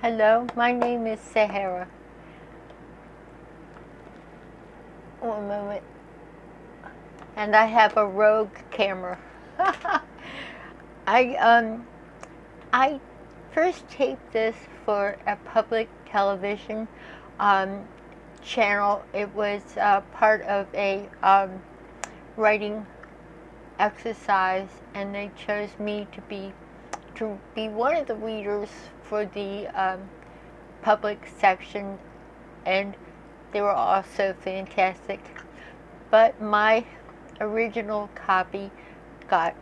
Hello, my name is Sahara. One moment. And I have a Rogue camera. I I first taped this for a public television um, channel. It was part of a writing exercise, and they chose me to be one of the readers for the public section, and they were also fantastic. But my original copy got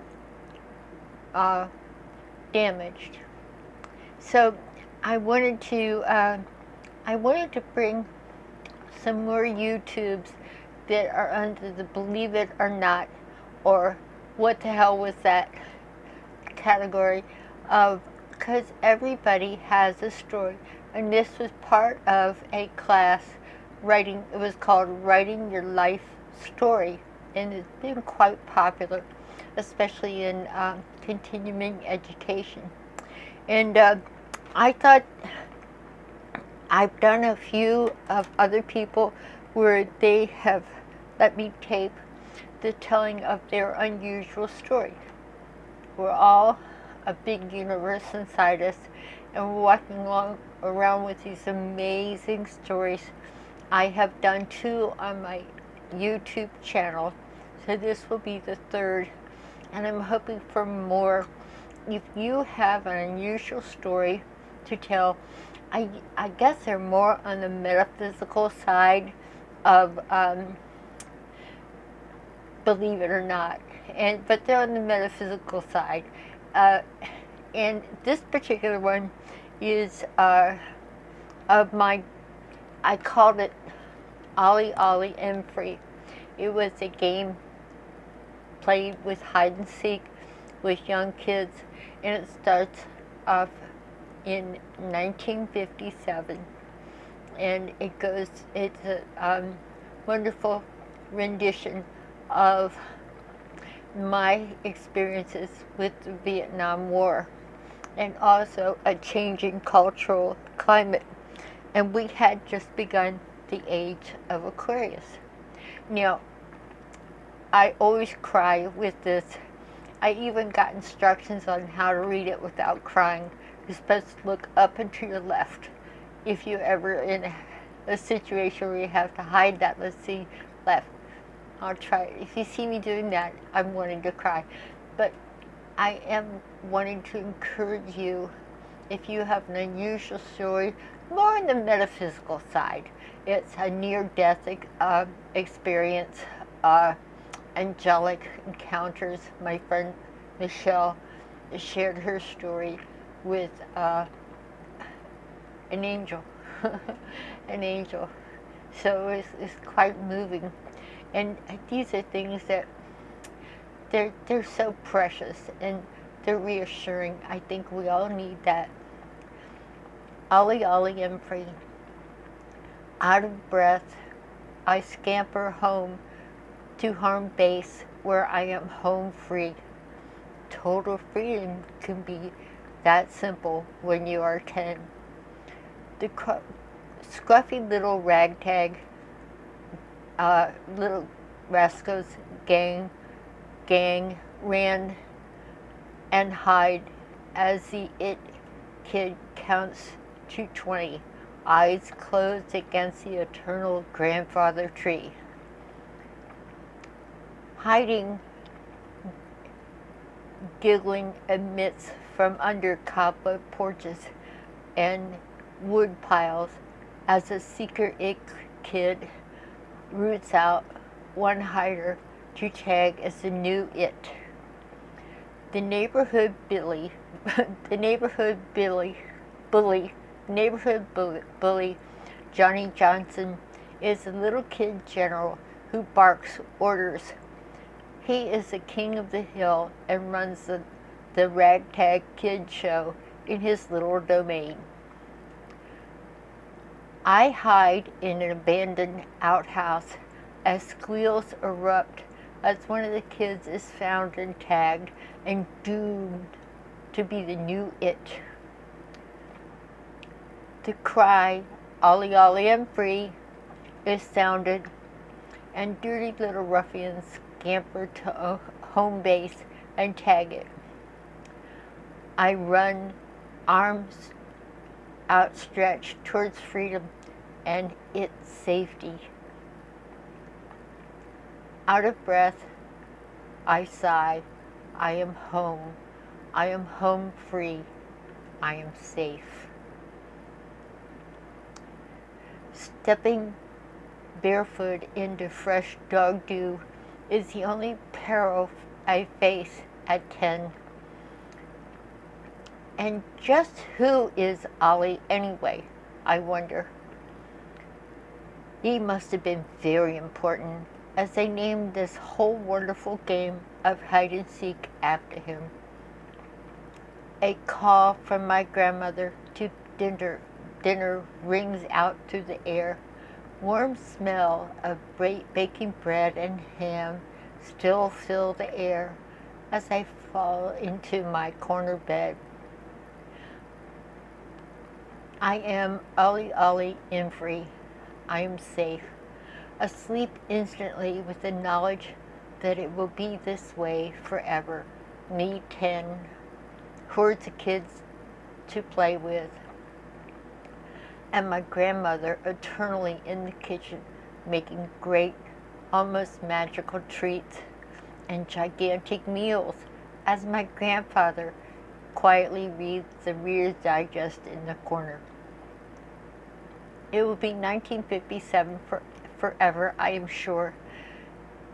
damaged, so I wanted to bring some more YouTubes that are under the Believe It or Not, or what the hell was that category of, because everybody has a story. And this was part of a class writing, it was called Writing Your Life Story, and it's been quite popular, especially in continuing education. And I thought, I've done a few of other people where they have let me tape the telling of their unusual story. We're all a big universe inside us, and we're walking around with these amazing stories. I have done 2 on my YouTube channel, so this will be the 3rd, and I'm hoping for more. If you have an unusual story to tell, I guess they're more on the metaphysical side of Believe It or Not, but they're on the metaphysical side. And this particular one is of my, I called it Ollie Ollie and Free. It was a game played with hide and seek with young kids, and it starts off in 1957, and it's a wonderful rendition of my experiences with the Viet Nam War, and also a changing cultural climate. And we had just begun the age of Aquarius. Now, I always cry with this. I even got instructions on how to read it without crying. You're supposed to look up and to your left. If you're ever in a situation where you have to hide that, let's see, left. I'll try it. If you see me doing that, I'm wanting to cry. But I am wanting to encourage you, if you have an unusual story, more on the metaphysical side. It's a near-death experience, angelic encounters. My friend Michelle shared her story with an angel, an angel. So it's quite moving. And these are things that they're so precious, and they're reassuring. I think we all need that. Ollie Ollie and Free. Out of breath, I scamper home to home base where I am home free. Total freedom can be that simple when you are 10. The scruffy little ragtag, little rascals gang ran and hide as the it kid counts to 20, eyes closed against the eternal grandfather tree. Hiding, giggling amidst from under cobweb porches and wood piles as a secret it kid roots out one hider to tag as the new it. The neighborhood bully, Johnny Johnson, is a little kid general who barks orders. He is the king of the hill and runs the ragtag kid show in his little domain. I hide in an abandoned outhouse as squeals erupt as one of the kids is found and tagged and doomed to be the new it. The cry, "Ollie, Ollie, I'm free," is sounded, and dirty little ruffians scamper to a home base and tag it. I run, arms outstretched towards freedom and its safety. Out of breath, I sigh. I am home. I am home free. I am safe. Stepping barefoot into fresh dog dew is the only peril I face at 10. And just who is Ollie anyway, I wonder? He must have been very important, as they named this whole wonderful game of hide and seek after him. A call from my grandmother to dinner rings out through the air. Warm smell of baking bread and ham still fill the air as I fall into my corner bed. I am Ollie Ollie Infree. I am safe, asleep instantly with the knowledge that it will be this way forever. Me 10, hordes of kids to play with, and my grandmother eternally in the kitchen making great, almost magical treats and gigantic meals as my grandfather quietly reads the Reader's Digest in the corner. It will be 1957 forever, I am sure,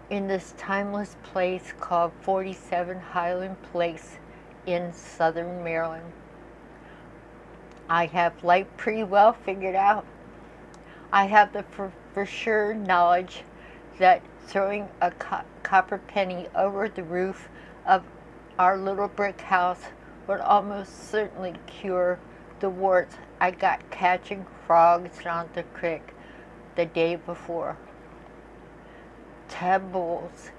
in this timeless place called 47 Highland Place in southern Maryland. I have life pretty well figured out. I have the for sure knowledge that throwing a copper penny over the roof of our little brick house would almost certainly cure the warts I got catching frogs down the creek the day before. Tadpoles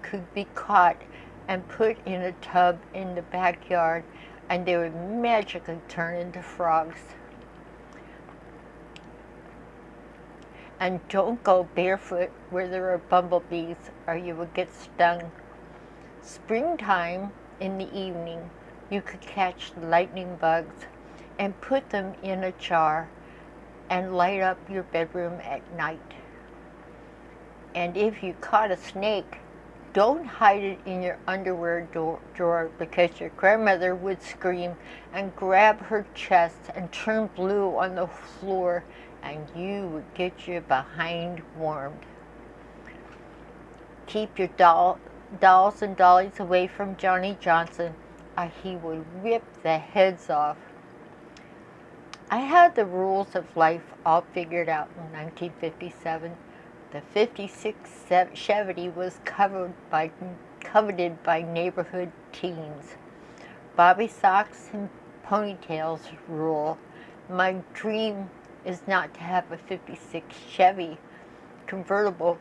could be caught and put in a tub in the backyard, and they would magically turn into frogs. And don't go barefoot where there are bumblebees, or you will get stung. Springtime in the evening, you could catch lightning bugs and put them in a jar and light up your bedroom at night. And if you caught a snake, don't hide it in your underwear drawer, because your grandmother would scream and grab her chest and turn blue on the floor, and you would get your behind warmed. Keep your dolls and dollies away from Johnny Johnson, or he would rip the heads off. I had the rules of life all figured out in 1957. The 56 Chevy was coveted by neighborhood teens. Bobby socks and ponytails rule. My dream is not to have a 56 Chevy convertible,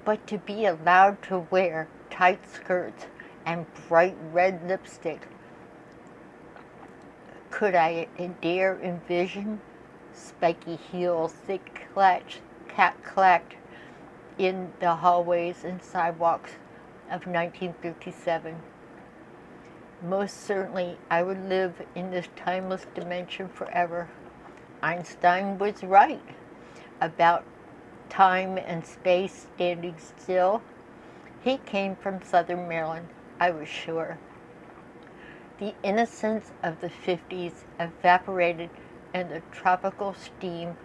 but to be allowed to wear tight skirts and bright red lipstick. Could I dare envision spiky heels, thick cat-clacked in the hallways and sidewalks of 1957? Most certainly, I would live in this timeless dimension forever. Einstein was right about time and space standing still. He came from southern Maryland, I was sure. The innocence of the 50s evaporated in the tropical steam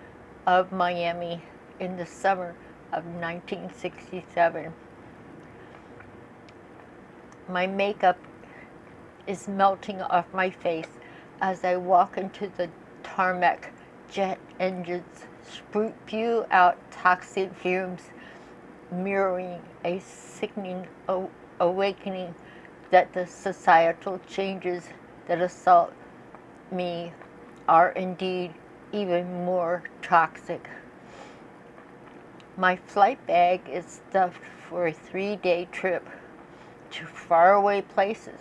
of Miami in the summer of 1967. My makeup is melting off my face as I walk into the tarmac. Jet engines spew out toxic fumes, mirroring a sickening awakening that the societal changes that assault me are indeed even more toxic. My flight bag is stuffed for a 3-day trip to faraway places.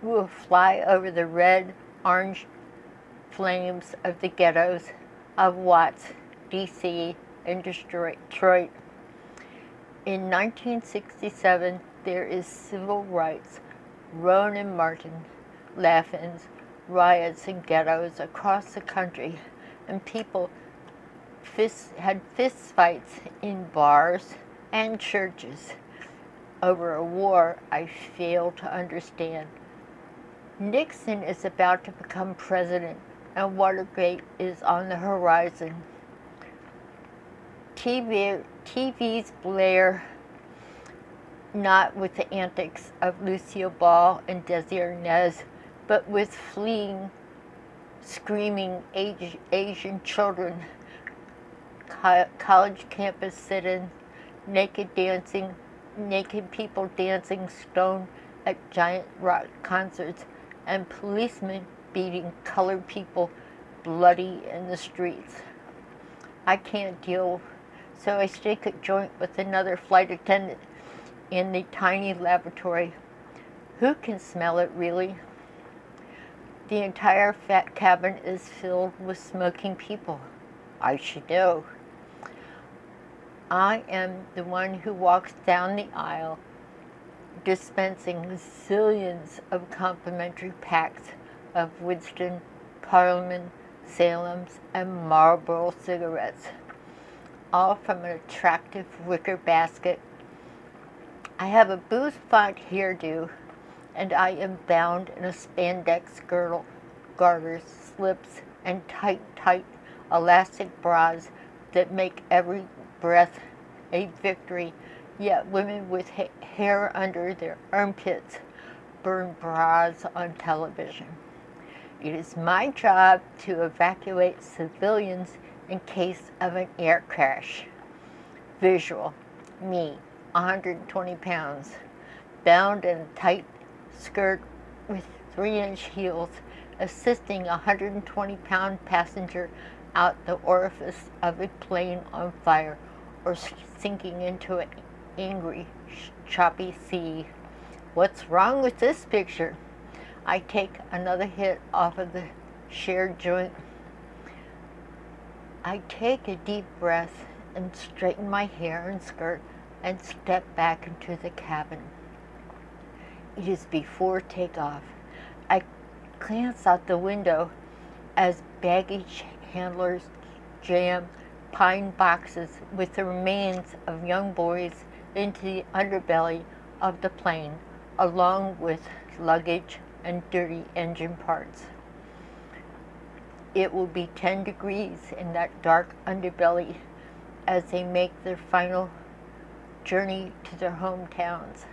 We will fly over the red, orange flames of the ghettos of Watts, D.C., and Detroit. In 1967, there is civil rights, Ronan Martin, laugh-ins, riots in ghettos across the country, and people had fist fights in bars and churches over a war I fail to understand. Nixon is about to become president, and Watergate is on the horizon. TV's blare not with the antics of Lucille Ball and Desi Arnaz, but with fleeing, screaming Asian children, college campus sit-ins, naked people dancing stone at giant rock concerts, and policemen beating colored people bloody in the streets. I can't deal, so I stick a joint with another flight attendant in the tiny laboratory. Who can smell it, really? The entire fat cabin is filled with smoking people. I should know. I am the one who walks down the aisle, dispensing zillions of complimentary packs of Winston, Parliament, Salem's, and Marlboro cigarettes, all from an attractive wicker basket. I have a bouffant hairdo, and I am bound in a spandex girdle, garters, slips, and tight elastic bras that make every breath a victory, yet women with hair under their armpits burn bras on television. It is my job to evacuate civilians in case of an air crash. Visual, me, 120 pounds, bound in a tight skirt with 3-inch heels, assisting a 120-pound passenger out the orifice of a plane on fire or sinking into an angry, choppy sea. What's wrong with this picture? I take another hit off of the shared joint. I take a deep breath and straighten my hair and skirt and step back into the cabin. It is before takeoff. I glance out the window as baggage handlers jam pine boxes with the remains of young boys into the underbelly of the plane, along with luggage and dirty engine parts. It will be 10 degrees in that dark underbelly as they make their final journey to their hometowns.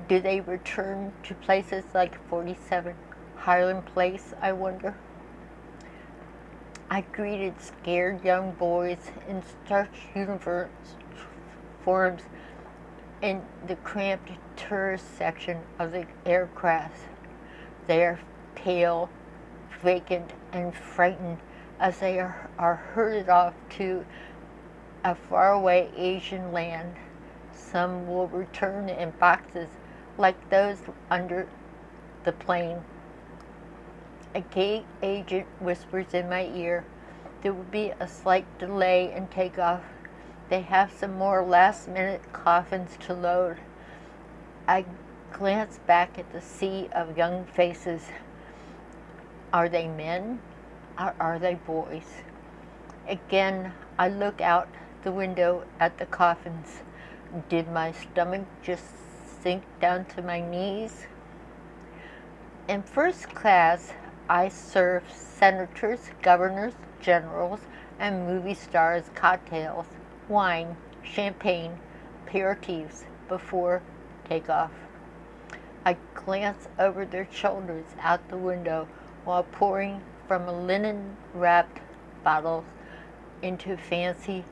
Do they return to places like 47 Highland Place, I wonder? I greeted scared young boys in starched uniforms in the cramped tourist section of the aircraft. They are pale, vacant, and frightened as they are herded off to a faraway Asian land. Some will return in boxes like those under the plane. A gate agent whispers in my ear, there will be a slight delay in takeoff. They have some more last-minute coffins to load. I glance back at the sea of young faces. Are they men or are they boys? Again, I look out the window at the coffins. Did my stomach just sink down to my knees? In first class, I serve senators, governors, generals, and movie stars cocktails, wine, champagne, aperitifs before takeoff. I glance over their shoulders out the window while pouring from a linen-wrapped bottle into fancy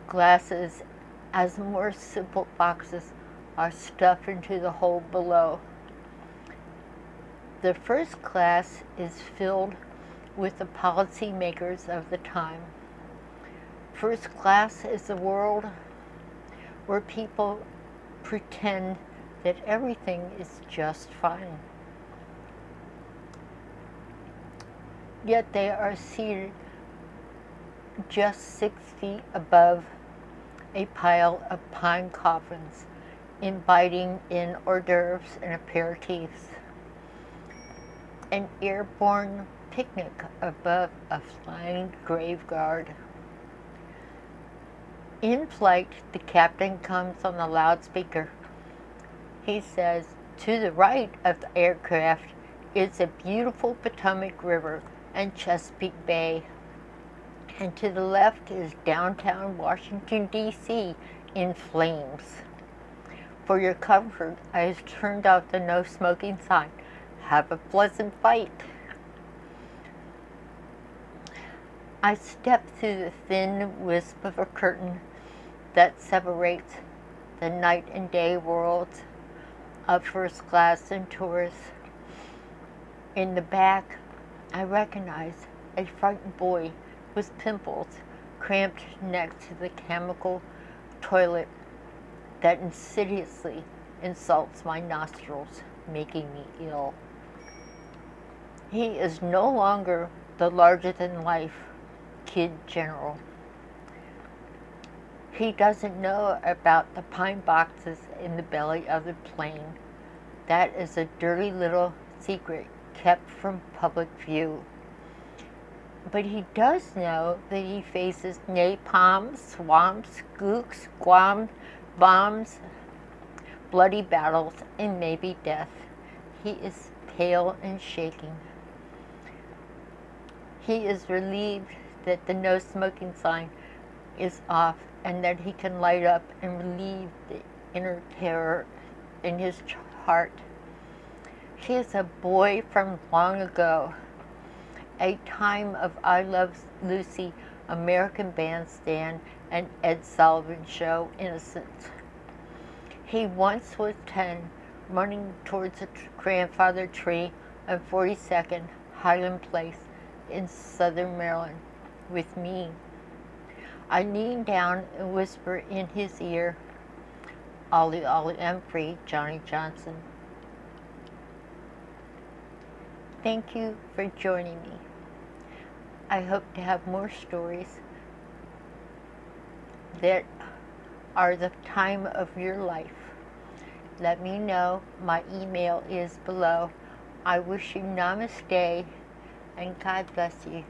glasses as more simple boxes are stuffed into the hold below. The first class is filled with the policy makers of the time. First class is a world where people pretend that everything is just fine. Yet they are seated just 6 feet above a pile of pine coffins, inviting in hors d'oeuvres and aperitifs. An airborne picnic above a flying graveguard. In flight, the captain comes on the loudspeaker. He says, "To the right of the aircraft is a beautiful Potomac River and Chesapeake Bay. And to the left is downtown Washington, D.C. in flames. For your comfort, I have turned off the no smoking sign. Have a pleasant flight." I step through the thin wisp of a curtain that separates the night and day worlds of first class and tourists. In the back, I recognize a frightened boy with pimples cramped next to the chemical toilet that insidiously insults my nostrils, making me ill. He is no longer the larger-than-life kid general. He doesn't know about the pine boxes in the belly of the plane. That is a dirty little secret kept from public view. But he does know that he faces napalm, swamps, gooks, Guam, bombs, bloody battles, and maybe death. He is pale and shaking. He is relieved that the no smoking sign is off and that he can light up and relieve the inner terror in his heart. He is a boy from long ago, a time of I Love Lucy, American Bandstand, and Ed Sullivan Show innocence. He once was 10, running towards a grandfather tree on 42nd Highland Place in southern Maryland with me. I lean down and whisper in his ear, "Ollie, Ollie, I'm free, Johnny Johnson." Thank you for joining me. I hope to have more stories that are the time of your life. Let me know. My email is below. I wish you namaste and God bless you.